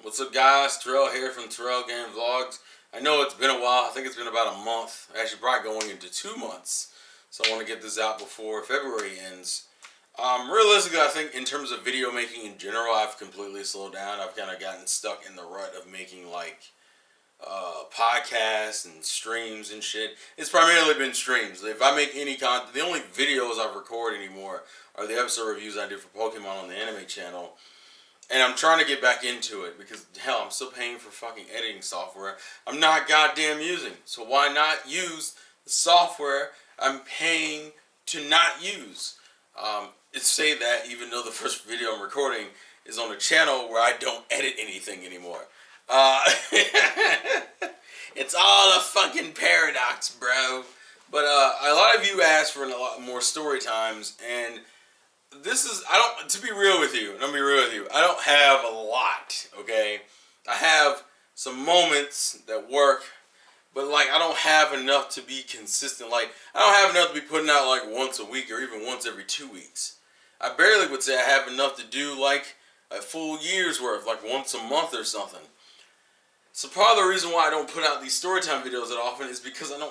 What's up, guys? Terrell here from Terrell Game Vlogs. I know it's been a while. I think it's been about a month. Actually, probably going into 2 months. So I want to get this out before February ends. Realistically, I think in terms of video making in general, I've completely slowed down. I've kind of gotten stuck in the rut of making like podcasts and streams and shit. It's primarily been streams. If I make any content, the only videos I record anymore are the episode reviews I did for Pokemon on the anime channel. And I'm trying to get back into it because, hell, I'm still paying for fucking editing software I'm not goddamn using. So why not use the software I'm paying to not use? It's say that even though the first video I'm recording is on a channel where I don't edit anything anymore. It's all a fucking paradox, bro. But a lot of you asked for a lot more story times, and to be real with you, and I'm gonna be real with you, I don't have a lot, okay? I have some moments that work, but like I don't have enough to be consistent. Like I don't have enough to be putting out like once a week or even once every 2 weeks. I barely would say I have enough to do like a full year's worth, like once a month or something. So part of the reason why I don't put out these Storytime videos that often is because I'm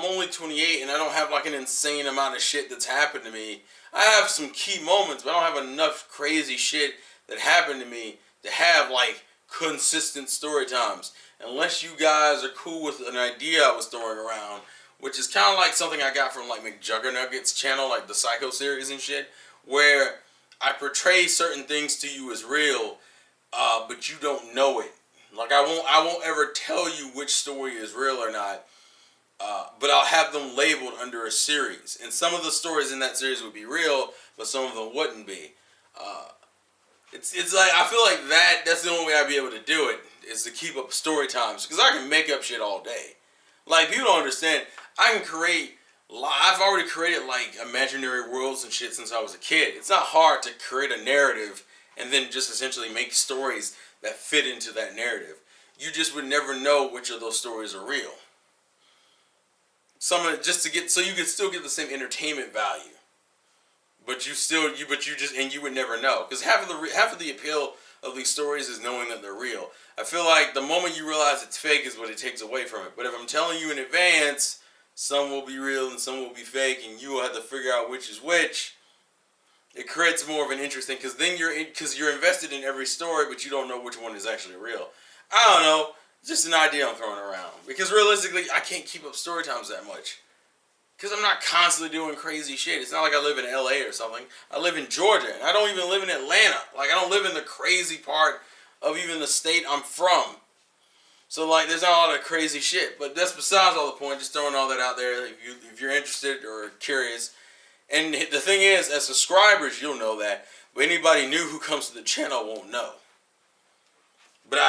only 28 and I don't have like an insane amount of shit that's happened to me. I have some key moments, but I don't have enough crazy shit that happened to me to have like consistent story times. Unless you guys are cool with an idea I was throwing around, which is kind of like something I got from like McJuggerNuggets channel, like the Psycho series and shit, where I portray certain things to you as real, but you don't know it. Like I won't ever tell you which story is real or not, but I'll have them labeled under a series. And some of the stories in that series would be real, but some of them wouldn't be. It's like I feel like that's the only way I'd be able to do it is to keep up story times, because I can make up shit all day. Like people don't understand. I've already created like imaginary worlds and shit since I was a kid. It's not hard to create a narrative and then just essentially make stories that fit into that narrative. You just would never know which of those stories are real. So you could still get the same entertainment value, but you would never know, because half of the appeal of these stories is knowing that they're real. I feel like the moment you realize it's fake is what it takes away from it. But if I'm telling you in advance, some will be real and some will be fake, and you will have to figure out which is which. It creates more of an interesting, because you're invested in every story, but you don't know which one is actually real. I don't know. Just an idea I'm throwing around. Because realistically, I can't keep up story times that much. Because I'm not constantly doing crazy shit. It's not like I live in LA or something. I live in Georgia, and I don't even live in Atlanta. Like, I don't live in the crazy part of even the state I'm from. So, like, there's not a lot of crazy shit. But that's besides all the point. Just throwing all that out there if you're interested or curious. And the thing is, as subscribers, you'll know that. But anybody new who comes to the channel won't know. But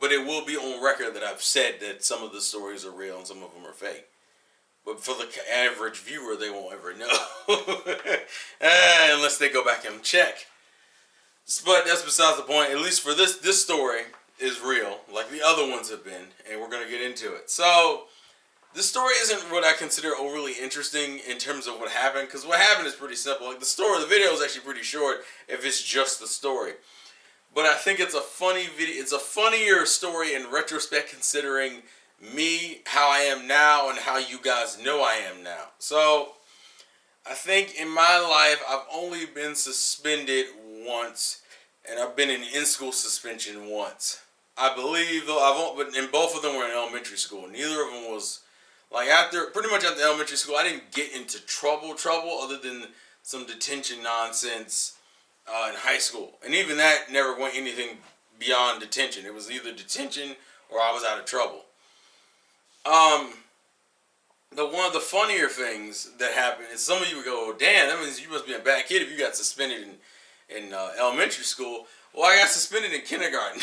But it will be on record that I've said that some of the stories are real and some of them are fake. But for the average viewer, they won't ever know. Unless they go back and check. But that's besides the point. At least for this story is real, like the other ones have been, and we're gonna get into it. So this story isn't what I consider overly interesting in terms of what happened, because what happened is pretty simple. Like the video is actually pretty short if it's just the story. But I think it's a funny video. It's a funnier story in retrospect, considering me, how I am now, and how you guys know I am now. So I think in my life I've only been suspended once, and I've been in school suspension once. I believe though but in both of them were in elementary school. Neither of them was like pretty much after elementary school. I didn't get into trouble other than some detention nonsense in high school, and even that never went anything beyond detention. It was either detention or I was out of trouble. One of the funnier things that happened is some of you would go, damn, that means you must be a bad kid if you got suspended in elementary school. Well, I got suspended in kindergarten.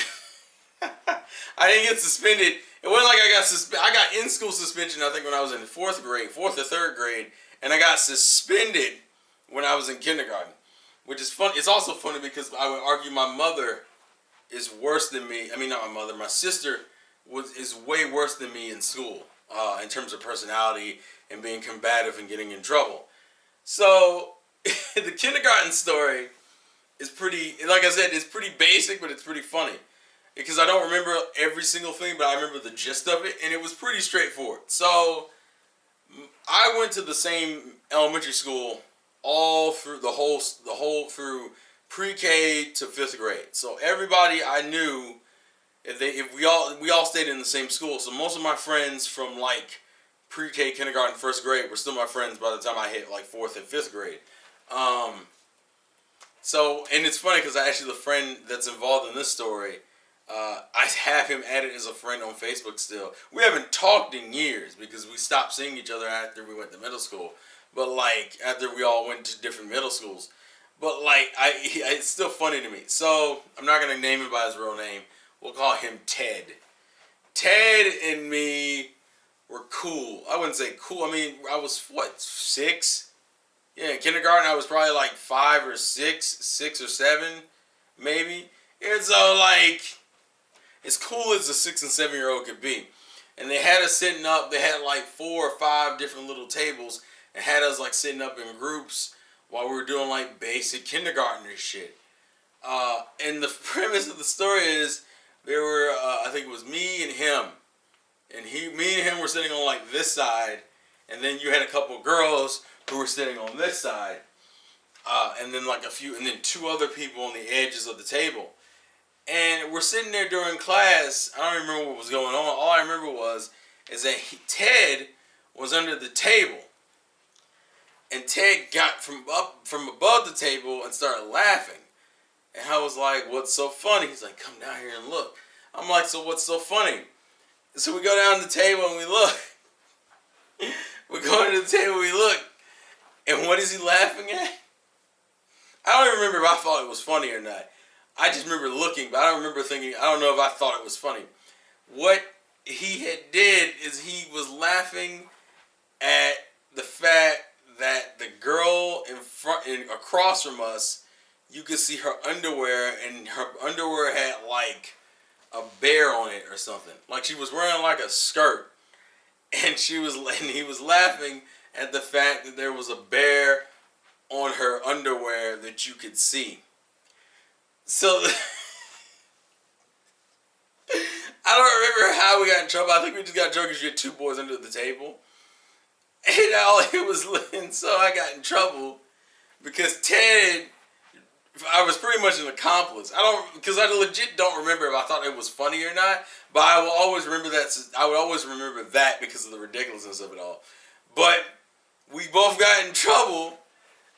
I didn't get suspended. It wasn't like I got in-school suspension, I think, when I was in 4th or 3rd grade, and I got suspended when I was in kindergarten, which is fun. It's also funny because I would argue my mother is worse than me. I mean, not my mother. My sister is way worse than me in school in terms of personality and being combative and getting in trouble. So the kindergarten story is pretty, like I said, it's pretty basic, but it's pretty funny. because I don't remember every single thing, but I remember the gist of it, and it was pretty straightforward. So I went to the same elementary school all through the whole through pre-K to 5th grade. So everybody I knew, if we all stayed in the same school. So most of my friends from like pre-K, kindergarten, 1st grade were still my friends by the time I hit like 4th and 5th grade. So, and it's funny because the friend that's involved in this story, I have him added as a friend on Facebook still. We haven't talked in years because we stopped seeing each other after we went to middle school. But like after we all went to different middle schools. But like it's still funny to me. So I'm not gonna name him by his real name. We'll call him Ted. Ted and me were cool. I wouldn't say cool. I mean, I was what, 6? Yeah, in kindergarten I was probably like 5 or 6 or 7, maybe. It's like as cool as a 6 and 7-year-old could be. And they had us sitting up. They had like 4 or 5 different little tables and had us like sitting up in groups while we were doing like basic kindergarten and shit. And the premise of the story is there were I think it was me and him, and me and him were sitting on like this side, and then you had a couple girls who were sitting on this side, and then like and then 2 other people on the edges of the table. And we're sitting there during class. I don't remember what was going on. All I remember is that Ted was under the table. And Ted got from above the table and started laughing. And I was like, what's so funny? He's like, come down here and look. I'm like, so what's so funny? So we go down to the table and we look. We go to the table and we look. And what is he laughing at? I don't even remember if I thought it was funny or not. I just remember looking, but I don't remember thinking, I don't know if I thought it was funny. What he had did is he was laughing at the fact that the girl across from us, you could see her underwear, and her underwear had like a bear on it or something. Like she was wearing like a skirt, and he was laughing at the fact that there was a bear on her underwear that you could see. So I don't remember how we got in trouble. I think we just got in trouble because you had 2 boys under the table. And so I got in trouble because Ted, I was pretty much an accomplice. Because I legit don't remember if I thought it was funny or not, but I will always remember that. I would always remember that because of the ridiculousness of it all. But we both got in trouble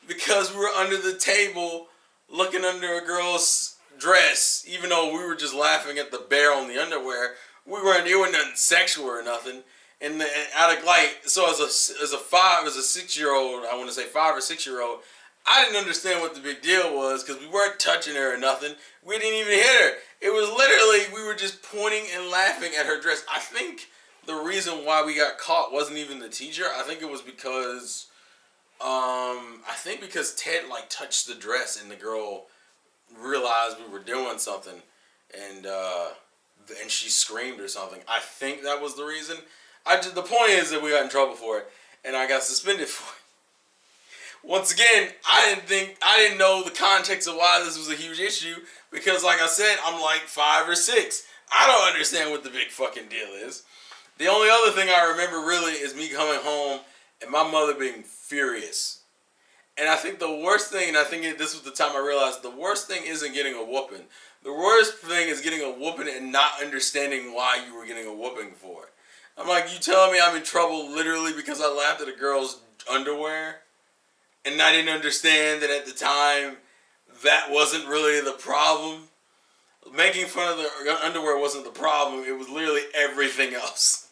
because we were under the table looking under a girl's dress, even though we were just laughing at the bear on the underwear. It wasn't nothing sexual or nothing. And out of like, so as a 6-year-old, I want to say 5 or 6-year-old, I didn't understand what the big deal was because we weren't touching her or nothing. We didn't even hit her. It was literally, we were just pointing and laughing at her dress. I think the reason why we got caught wasn't even the teacher. I think it was because, because Ted like touched the dress and the girl realized we were doing something, and she screamed or something. I think that was the reason. The point is that we got in trouble for it, and I got suspended for it. Once again, I didn't know the context of why this was a huge issue, because like I said, I'm like 5 or 6. I don't understand what the big fucking deal is. The only other thing I remember really is me coming home and my mother being furious. And I think the worst thing, and I think this was the time I realized, the worst thing isn't getting a whooping. The worst thing is getting a whooping and not understanding why you were getting a whooping for it. I'm like, you telling me I'm in trouble literally because I laughed at a girl's underwear? And I didn't understand that at the time that wasn't really the problem. Making fun of the underwear wasn't the problem. It was literally everything else.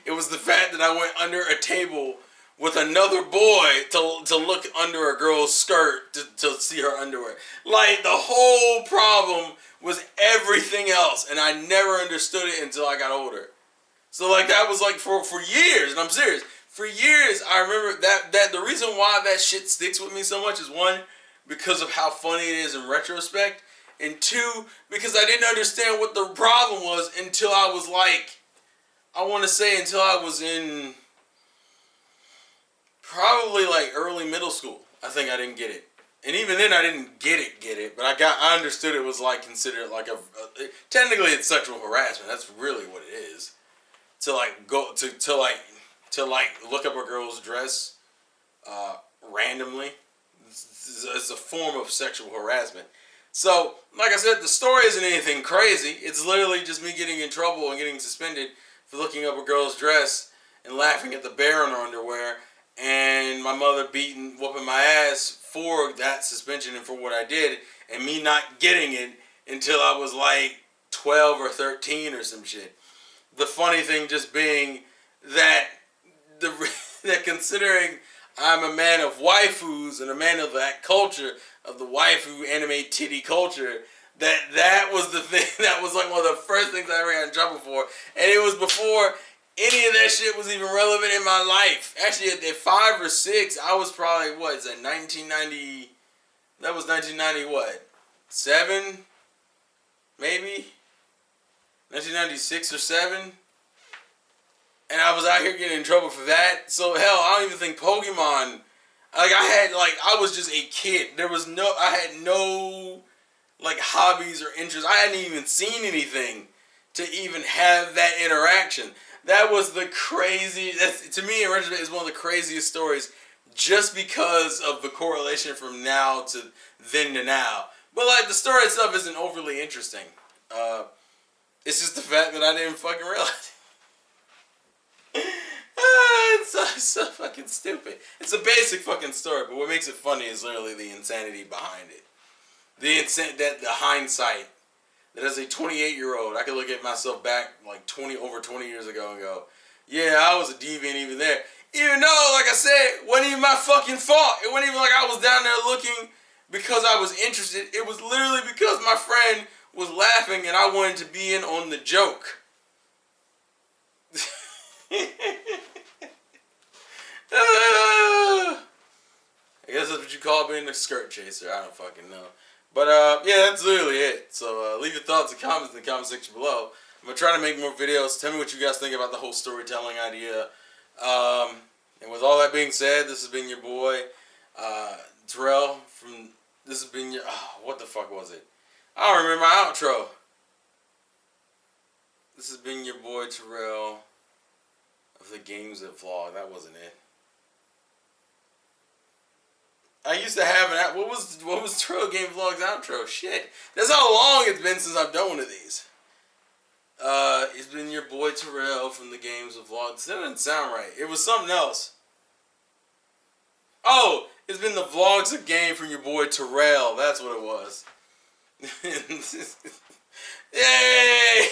It was the fact that I went under a table with another boy to look under a girl's skirt to see her underwear. Like, the whole problem was everything else, and I never understood it until I got older. So, like, that was, like, for years, and I'm serious. For years, I remember that the reason why that shit sticks with me so much is, 1, because of how funny it is in retrospect, and 2, because I didn't understand what the problem was until I was, like, I want to say until I was in probably like early middle school. I think I didn't get it. And even then, I didn't get it. But I understood it was like considered like technically it's sexual harassment. That's really what it is. To like go to look up a girl's dress randomly. It's a form of sexual harassment. So, like I said, the story isn't anything crazy. It's literally just me getting in trouble and getting suspended for looking up a girl's dress and laughing at the bear on her underwear, and my mother whooping my ass for that suspension and for what I did, and me not getting it until I was like 12 or 13 or some shit. The funny thing just being that that considering I'm a man of waifus and a man of that culture, of the waifu anime titty culture, that was the thing, that was like one of the first things I ever got in trouble for. And it was before any of that shit was even relevant in my life. Actually, at 5 or 6, I was probably, what is that, 1990, that was 1990 what? 7? Maybe? 1996 or 7? And I was out here getting in trouble for that. So hell, I don't even think Pokemon. I was just a kid. I had no like hobbies or interests. I hadn't even seen anything to even have that interaction. That was the crazy. To me, in retrospect, is one of the craziest stories, just because of the correlation from now to then to now. But like the story itself isn't overly interesting. It's just the fact that I didn't fucking realize. It's so fucking stupid. It's a basic fucking story, but what makes it funny is literally the insanity behind it. The hindsight. That as a 28-year-old, I could look at myself back like over 20 years ago and go, yeah, I was a deviant even there. Even though, like I said, it wasn't even my fucking fault. It wasn't even like I was down there looking because I was interested. It was literally because my friend was laughing and I wanted to be in on the joke. I guess that's what you call being a skirt chaser. I don't fucking know. But yeah, that's literally it. So leave your thoughts and comments in the comment section below. I'm going to try to make more videos. Tell me what you guys think about the whole storytelling idea. And with all that being said, this has been your boy Terrell this has been your... Oh, what the fuck was it? I don't remember my outro. This has been your boy Terrell of the Games That Vlog. That wasn't it. I used to have an... What was Terrell Game Vlog's outro? Shit. That's how long it's been since I've done one of these. It's been your boy Terrell from the Games of Vlog. That doesn't sound right. It was something else. Oh, it's been the Vlogs of Game from your boy Terrell. That's what it was. Yay!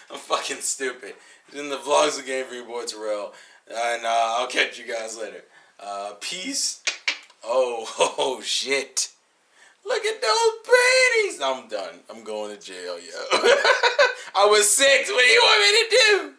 I'm fucking stupid. It's been the Vlogs of Game from your boy Terrell. And I'll catch you guys later. Peace. Oh shit. Look at those panties. I'm done. I'm going to jail, yo. I was 6. What do you want me to do?